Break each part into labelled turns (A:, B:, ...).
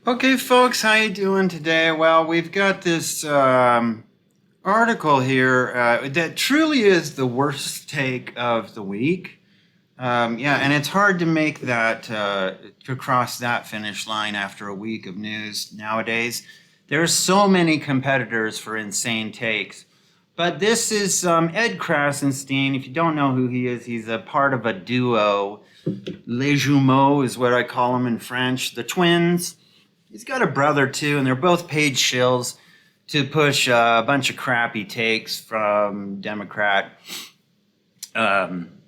A: Okay, folks, how you doing today? Well, we've got this article here that truly is the worst take of the week. Yeah, and it's hard to make that to cross that finish line after a week of news nowadays. There's so many competitors for insane takes. But this is Ed Krassenstein. If you don't know who he is, he's a part of a duo. Les Jumeaux is what I call them in French. The twins. He's got a brother too, and they're both paid shills to push a bunch of crappy takes from Democrat donors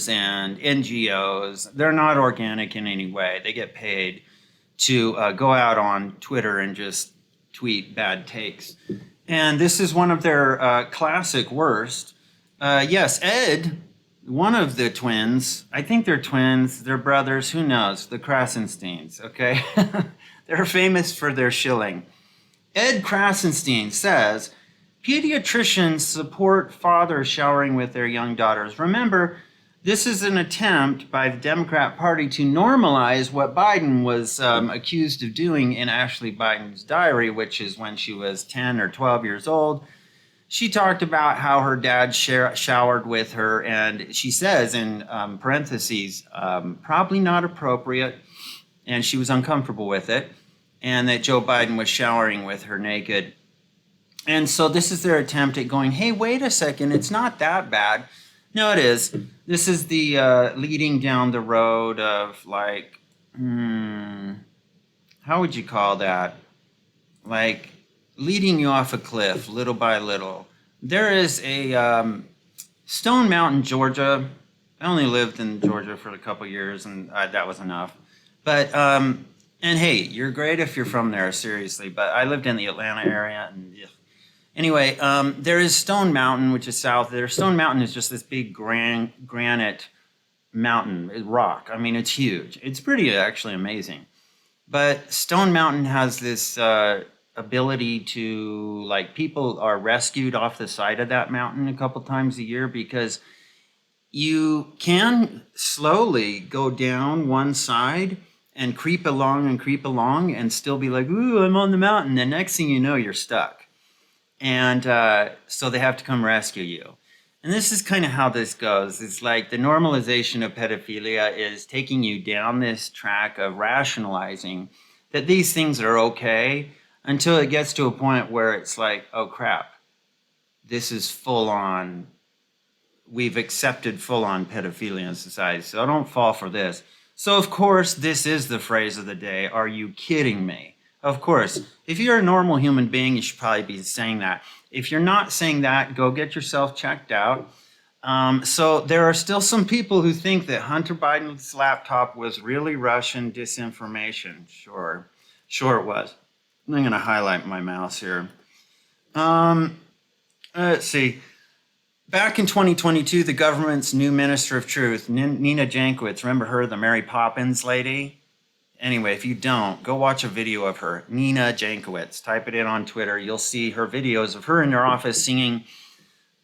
A: and NGOs. They're not organic in any way. They get paid to go out on Twitter and just tweet bad takes. And this is one of their classic worst. Yes, Ed, one of the twins, I think they're twins, they're brothers, who knows, the Krassensteins, okay? They're famous for their shilling. Ed Krassenstein says, pediatricians support fathers showering with their young daughters. Remember, this is an attempt by the Democrat Party to normalize what Biden was accused of doing in Ashley Biden's diary, which is when she was 10 or 12 years old. She talked about how her dad showered with her, and she says in parentheses, probably not appropriate, and she was uncomfortable with it, and that Joe Biden was showering with her naked. And so this is their attempt at going, hey, wait a second, it's not that bad. No, it is. This is the leading down the road of like, how would you call that? Like, leading you off a cliff little by little. There is a Stone Mountain, Georgia. I only lived in Georgia for a couple years, and that was enough. But and hey, you're great if you're from there, seriously. But I lived in the Atlanta area, and anyway, there is Stone Mountain, which is south there. Stone Mountain is just this big granite mountain, rock. I mean, it's huge. It's pretty actually amazing. But Stone Mountain has this ability to, like, people are rescued off the side of that mountain a couple times a year because you can slowly go down one side and creep along and still be like, ooh, I'm on the mountain. The next thing you know, you're stuck. And so they have to come rescue you. And this is kind of how this goes. It's like the normalization of pedophilia is taking you down this track of rationalizing that these things are okay until it gets to a point where it's like, oh crap, this is full on, we've accepted full on pedophilia in society, so don't fall for this. So of course, this is the phrase of the day, are you kidding me? Of course, if you're a normal human being, you should probably be saying that. If you're not saying that, go get yourself checked out. So there are still some people who think that Hunter Biden's laptop was really Russian disinformation. Sure it was. I'm going to highlight my mouse here. Let's see. Back in 2022, the government's new Minister of Truth, Nina Jankowicz, remember her, the Mary Poppins lady? Anyway, if you don't, go watch a video of her, Nina Jankowicz. Type it in on Twitter. You'll see her videos of her in her office singing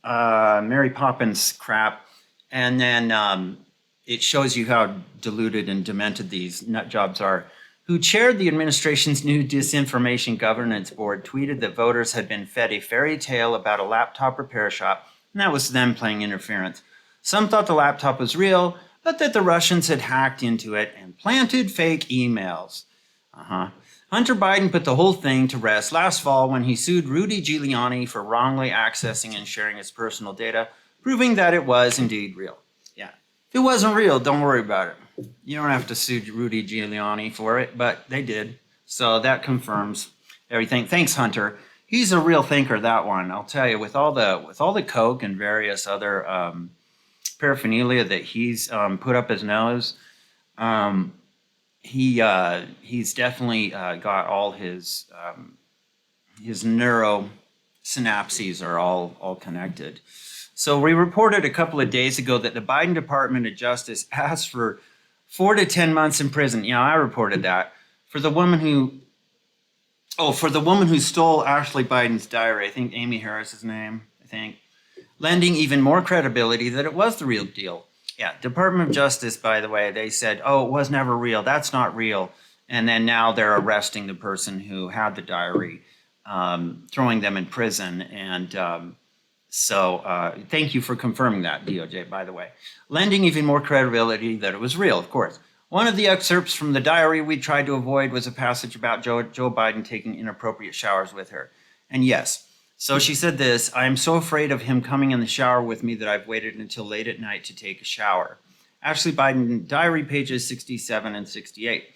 A: Mary Poppins crap. And then it shows you how deluded and demented these nut jobs are. Who chaired the administration's new Disinformation Governance Board, tweeted that voters had been fed a fairy tale about a laptop repair shop, and that was them playing interference. Some thought the laptop was real, but that the Russians had hacked into it and planted fake emails. Hunter Biden put the whole thing to rest last fall when he sued Rudy Giuliani for wrongly accessing and sharing his personal data, proving that it was indeed real. Yeah, if it wasn't real, don't worry about it. You don't have to sue Rudy Giuliani for it, but they did. So that confirms everything. Thanks, Hunter. He's a real thinker, that one. I'll tell you, with all the coke and various other paraphernalia that he's put up his nose, he's definitely got all his neuro synapses are all connected. So we reported a couple of days ago that the Biden Department of Justice asked for 4 to 10 months in prison. Yeah, I reported that for the woman who stole Ashley Biden's diary. I think Amy Harris's name. Lending even more credibility that it was the real deal. Yeah, Department of Justice, by the way, they said, oh, it was never real. That's not real. And then now they're arresting the person who had the diary, throwing them in prison. And so thank you for confirming that, DOJ, by the way. Lending even more credibility that it was real, of course. One of the excerpts from the diary we tried to avoid was a passage about Joe Biden taking inappropriate showers with her. And yes, so she said this, "I am so afraid of him coming in the shower with me that I've waited until late at night to take a shower." Ashley Biden diary pages 67 and 68.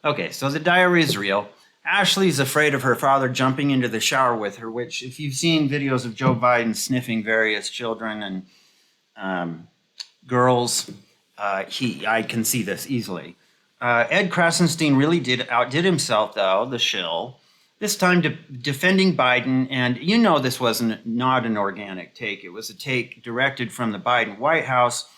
A: Okay, so the diary is real. Ashley's afraid of her father jumping into the shower with her, which if you've seen videos of Joe Biden sniffing various children and girls, I can see this easily. Ed Krassenstein really outdid himself, though, the shill. This time defending Biden, and you know this wasn't not an organic take. It was a take directed from the Biden White House.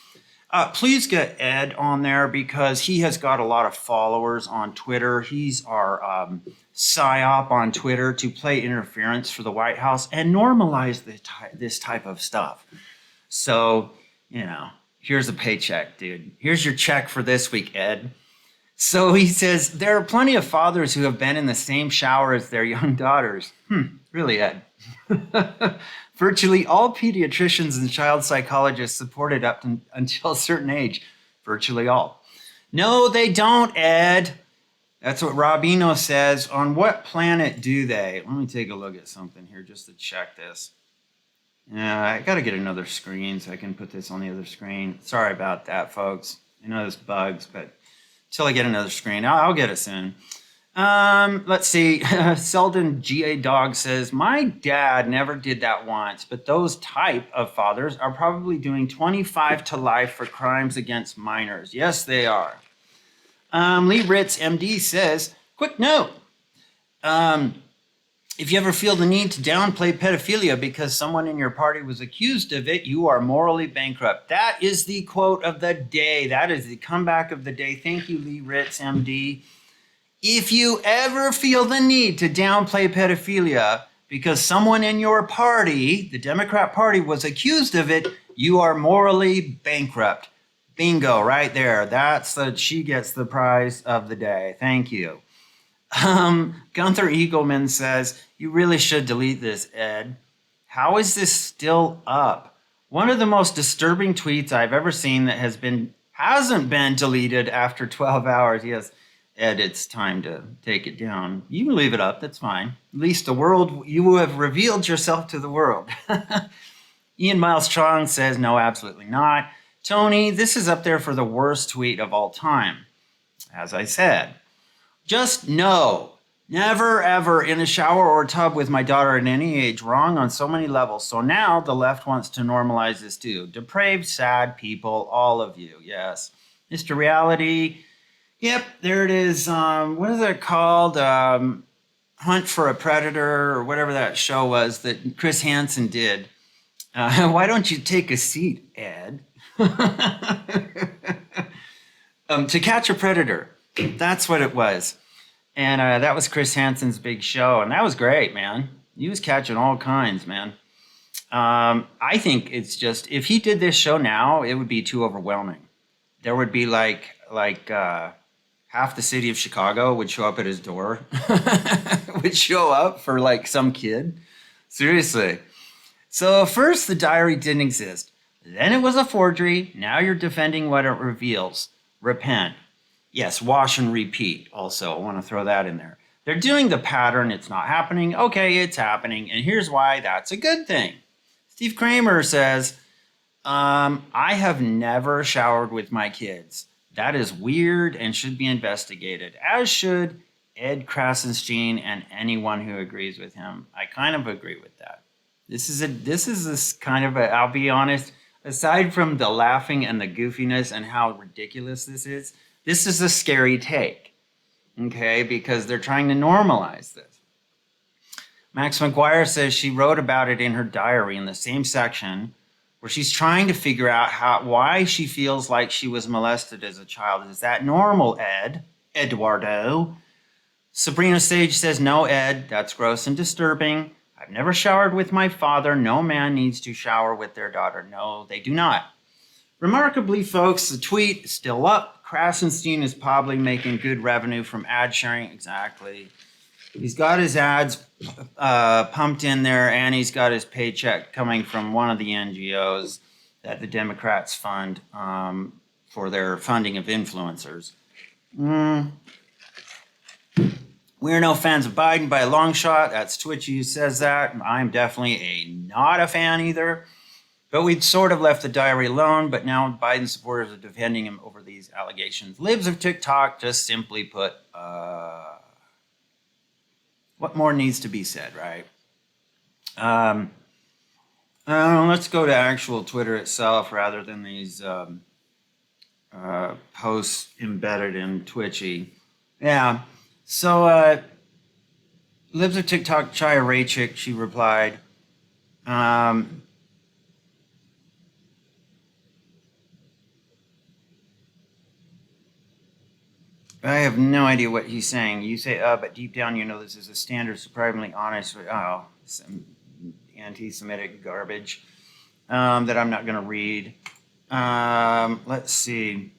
A: Please get Ed on there because he has got a lot of followers on Twitter. He's our psyop on Twitter to play interference for the White House and normalize this type of stuff. So, here's a paycheck, dude. Here's your check for this week, Ed. So he says, there are plenty of fathers who have been in the same shower as their young daughters. Really, Ed? Virtually all pediatricians and child psychologists support it up until a certain age. Virtually all. No, they don't, Ed. That's what Robino says. On what planet do they? Let me take a look at something here just to check this. Yeah, I got to get another screen so I can put this on the other screen. Sorry about that, folks. I know there's bugs, but until I get another screen, I'll get it soon. Let's see. Selden G.A. Dog says, my dad never did that once, but those type of fathers are probably doing 25 to life for crimes against minors. Yes, they are. Lee Ritz, MD, says, quick note. If you ever feel the need to downplay pedophilia because someone in your party was accused of it, you are morally bankrupt. That is the quote of the day. That is the comeback of the day. Thank you, Lee Ritz, MD. If you ever feel the need to downplay pedophilia because someone in your party, the Democrat Party, was accused of it, you are morally bankrupt. Bingo, right there. She gets the prize of the day. Thank you. Gunther Eagleman says, you really should delete this, Ed. How is this still up? One of the most disturbing tweets I've ever seen that hasn't been deleted after 12 hours. Yes, Ed, it's time to take it down. You can leave it up, that's fine. At least you have revealed yourself to the world. Ian Miles Strong says, no, absolutely not. Tony, this is up there for the worst tweet of all time. As I said, just no. Never, ever in a shower or tub with my daughter at any age. Wrong on so many levels. So now the left wants to normalize this too. Depraved, sad people, all of you. Yes. Mr. Reality. Yep, there it is. What is it called? Hunt for a Predator or whatever that show was that Chris Hansen did. Why don't you take a seat, Ed? To Catch a Predator. That's what it was. And that was Chris Hansen's big show. And that was great, man. He was catching all kinds, man. I think it's just, if he did this show now, it would be too overwhelming. There would be like half the city of Chicago would show up at his door. Would show up for like some kid. Seriously. So first, the diary didn't exist. Then it was a forgery. Now you're defending what it reveals. Repent. Yes, wash and repeat also. I want to throw that in there. They're doing the pattern. It's not happening. Okay, it's happening. And here's why that's a good thing. Steve Kramer says, I have never showered with my kids. That is weird and should be investigated, as should Ed Krassenstein and anyone who agrees with him. I kind of agree with that. This is kind of I'll be honest, aside from the laughing and the goofiness and how ridiculous this is a scary take, okay, because they're trying to normalize this. Max McGuire says she wrote about it in her diary in the same section where she's trying to figure out why she feels like she was molested as a child. Is that normal, Eduardo? Sabrina Sage says, no, Ed, that's gross and disturbing. I've never showered with my father. No man needs to shower with their daughter. No, they do not. Remarkably, folks, the tweet is still up. Krassenstein is probably making good revenue from ad sharing. Exactly. He's got his ads pumped in there, and he's got his paycheck coming from one of the NGOs that the Democrats fund for their funding of influencers. We're no fans of Biden by a long shot. That's Twitchy who says that. I'm definitely not a fan either. But we'd sort of left the diary alone, but now Biden supporters are defending him over these allegations. Libs of TikTok just simply put, what more needs to be said, right? Let's go to actual Twitter itself rather than these posts embedded in Twitchy. Yeah, so Libs of TikTok, Chaya Raychick, she replied, I have no idea what he's saying. You say, but deep down you know this is a standard, supremely honest, some anti-Semitic garbage that I'm not going to read. Let's see.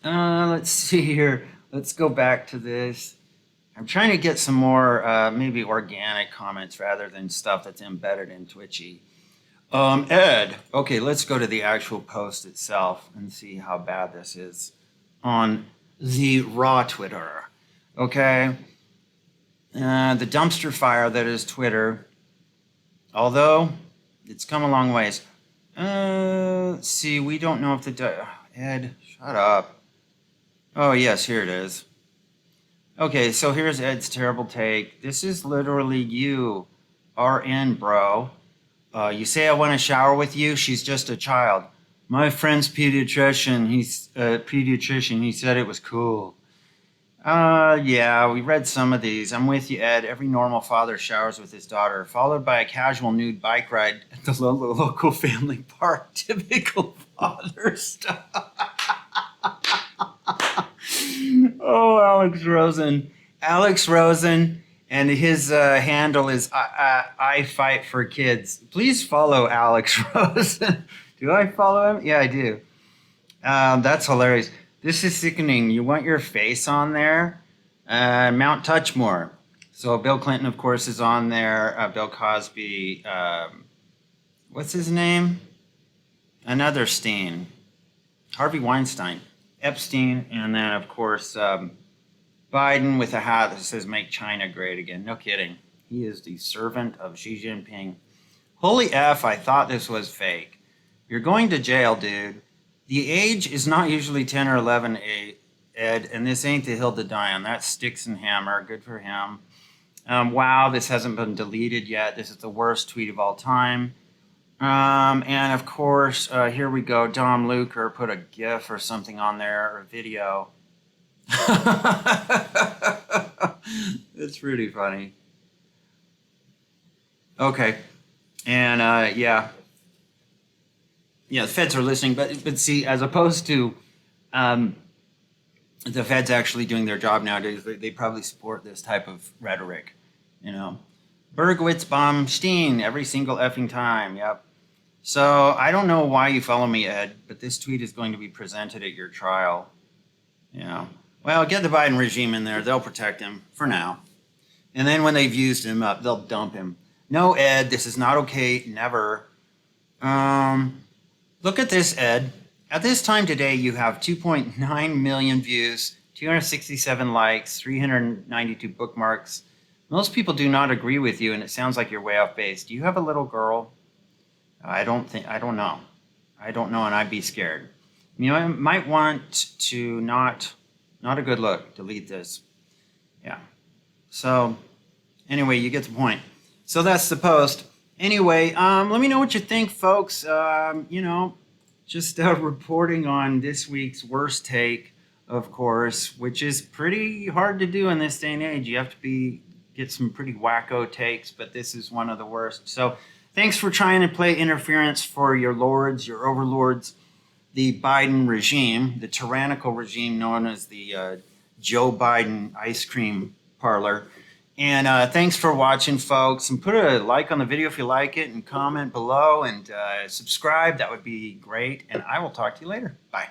A: Let's see here. Let's go back to this. I'm trying to get some more maybe organic comments rather than stuff that's embedded in Twitchy. Ed. Okay, let's go to the actual post itself and see how bad this is on the raw Twitter. Okay. The dumpster fire that is Twitter, although it's come a long ways. Let's see, we don't know if the Ed, shut up. Oh yes, here it is. Okay, so here's Ed's terrible take. This is literally you, RN bro. You say I want to shower with you. She's just a child. My friend's pediatrician. He said it was cool. Yeah, we read some of these. I'm with you, Ed. Every normal father showers with his daughter, followed by a casual nude bike ride at the local family park. Typical father stuff. Oh, Alex Rosen. Alex Rosen, and his handle is I Fight for Kids. Please follow Alex Rosen. Do I follow him? Yeah, I do. That's hilarious. This is sickening. You want your face on there? Mount Touchmore. So Bill Clinton, of course, is on there. Bill Cosby. What's his name? Another Steen. Harvey Weinstein. Epstein. And then, of course, Biden with a hat that says "Make China Great Again." No kidding. He is the servant of Xi Jinping. Holy F, I thought this was fake. You're going to jail, dude. The age is not usually 10 or 11, Ed, and this ain't the hill to die on. That's Sticks and Hammer. Good for him. Wow, this hasn't been deleted yet. This is the worst tweet of all time. And of course, here we go. Dom Luker put a GIF or something on there, or a video. It's really funny. Okay. And yeah, the feds are listening, but see, as opposed to the feds actually doing their job nowadays, they probably support this type of rhetoric, you know. Bergwitz bomb Steen every single effing time. Yep. So I don't know why you follow me, Ed, but this tweet is going to be presented at your trial. You know. Well, get the Biden regime in there. They'll protect him for now. And then when they've used him up, they'll dump him. No, Ed, this is not okay. Never. Look at this, Ed. At this time today, you have 2.9 million views, 267 likes, 392 bookmarks. Most people do not agree with you, and it sounds like you're way off base. Do you have a little girl? I don't know. I don't know, and I'd be scared. You know, I might want to not a good look. Delete this. Yeah. So, anyway, you get the point. So that's the post. Anyway, let me know what you think, folks. You know, just reporting on this week's worst take, of course, which is pretty hard to do in this day and age. You have to get some pretty wacko takes, but this is one of the worst. So thanks for trying to play interference for your lords, your overlords, the Biden regime, the tyrannical regime known as the Joe Biden ice cream parlor. And thanks for watching, folks. And put a like on the video if you like it, and comment below, and subscribe. That would be great. And I will talk to you later. Bye.